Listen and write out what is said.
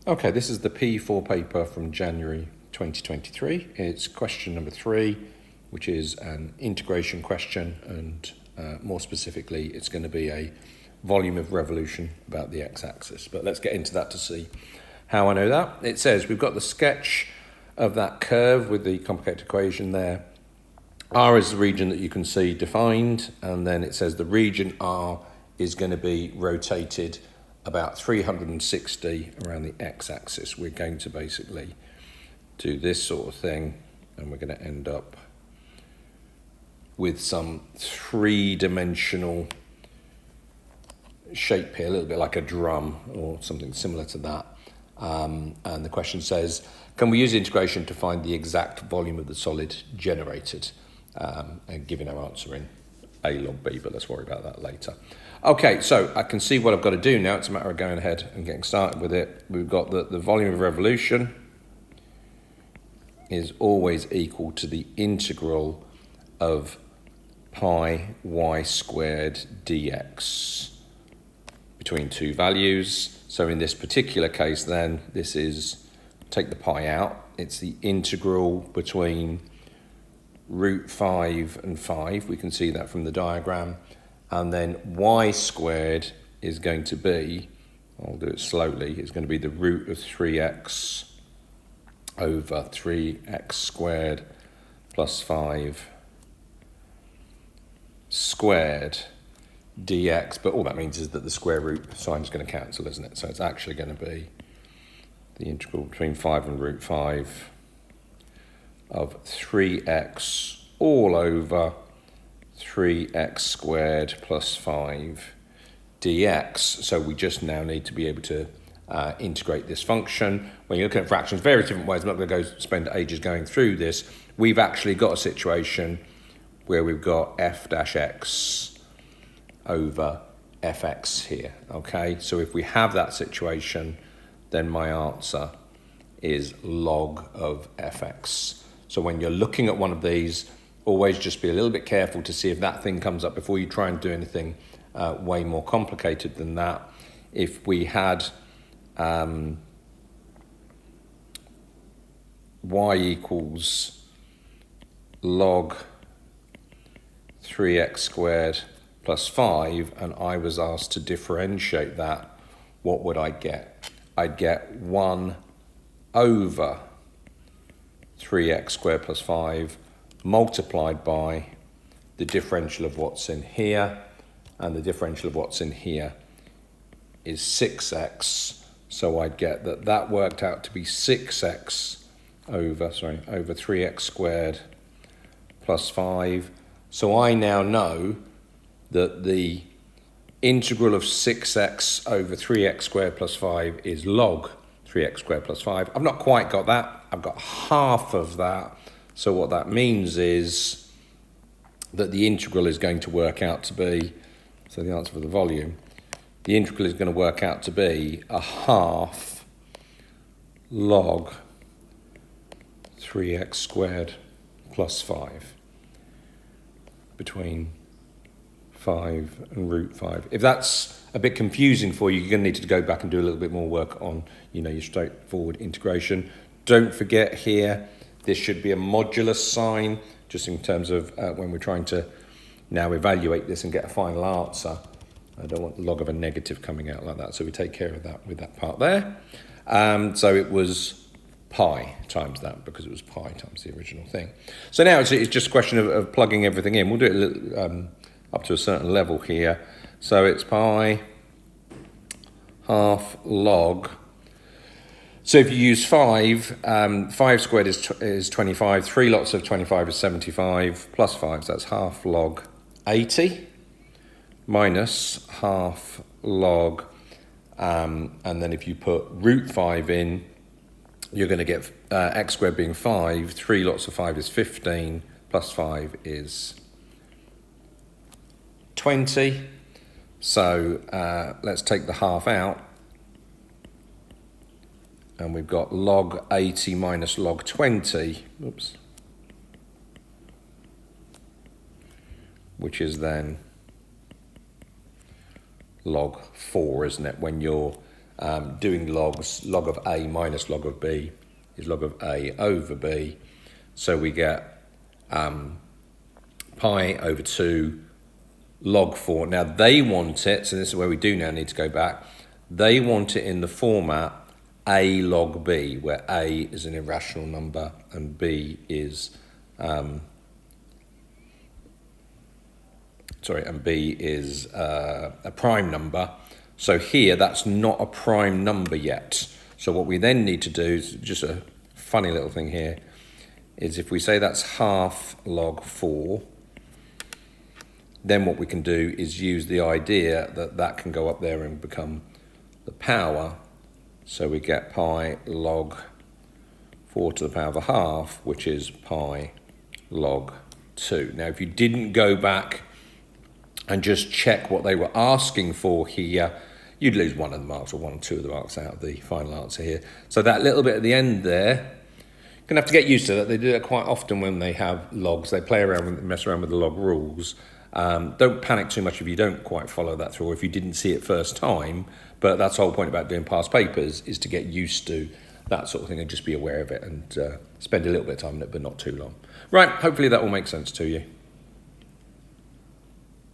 Okay, this is the P4 paper from January 2023. It's question number 3, which is an integration question, and more specifically, it's going to be a volume of revolution about the x-axis. But let's get into that to see how I know that. It says we've got the sketch of that curve with the complicated equation there. R is the region that you can see defined, and then it says the region R is going to be rotated about 360 around the x-axis. We're going to basically do this sort of thing, and we're going to end up with some three-dimensional shape here, a little bit like a drum or something similar to that. And the question says, can we use integration to find the exact volume of the solid generated? And giving our answer in A log B, but let's worry about that later. Okay, so I can see what I've got to do now. It's a matter of going ahead and getting started with it. We've got the volume of revolution is always equal to the integral of pi y squared dx between two values. So in this particular case then, this is, take the pi out, it's the integral between root 5 and 5. We can see that from the diagram. And then y squared is going to be, I'll do it slowly, it's going to be the root of 3x over 3x squared plus 5 squared dx. But all that means is that the square root sign is going to cancel, isn't it? So it's actually going to be the integral between 5 and root 5 of 3x all over 3x squared plus 5 dx. So we just now need to be able to integrate this function. When you're looking at fractions, various different ways, I'm not going to go spend ages going through this. We've actually got a situation where we've got f dash x over fx here, okay? So if we have that situation, then my answer is log of fx. So when you're looking at one of these, always just be a little bit careful to see if that thing comes up before you try and do anything way more complicated than that. If we had y equals log 3x squared plus 5, and I was asked to differentiate that, what would I get? I'd get 1 over 3x squared plus 5 multiplied by the differential of what's in here, and the differential of what's in here is 6x. So I'd get that worked out to be 6x over 3x squared plus 5. So I now know that the integral of 6x over 3x squared plus 5 is log 3x squared plus 5. I've not quite got that. I've got half of that. So what that means is that the integral is going to work out to be, so the answer for the volume, the integral is going to work out to be a half log 3x squared plus 5 between 5 and root 5. If that's a bit confusing for you, you're going to need to go back and do a little bit more work on, your straightforward integration. Don't forget here, this should be a modulus sign, just in terms of when we're trying to now evaluate this and get a final answer. I don't want the log of a negative coming out like that, so we take care of that with that part there. So it was pi times that, because it was pi times the original thing. So now it's just a question of plugging everything in. We'll do it up to a certain level here. So it's pi half log. So if you use 5, 5 squared is 25, 3 lots of 25 is 75, plus 5, so that's half log 80, minus half log, and then if you put root 5 in, you're going to get x squared being 5, 3 lots of 5 is 15, plus 5 is 20. So let's take the half out. And we've got log 80 minus log 20, which is then log 4, isn't it? When you're doing logs. Log of A minus log of B is log of A over B. So we get pi over 2 log 4. Now they want it, so this is where we do now need to go back. They want it in the format A log B, where A is an irrational number and B is a prime number. So here, that's not a prime number yet. So what we then need to do is just a funny little thing here, is if we say that's half log 4, then what we can do is use the idea that that can go up there and become the power. So we get pi log 4 to the power of a half, which is pi log 2. Now, if you didn't go back and just check what they were asking for here, you'd lose one of the marks or 1 or 2 of the marks out of the final answer here. So that little bit at the end there, you're going to have to get used to that. They do that quite often when they have logs. They play around and mess around with the log rules. Don't panic too much if you don't quite follow that through or if you didn't see it first time. But that's the whole point about doing past papers, is to get used to that sort of thing and just be aware of it and spend a little bit of time on it, but not too long. Right, hopefully that will make sense to you.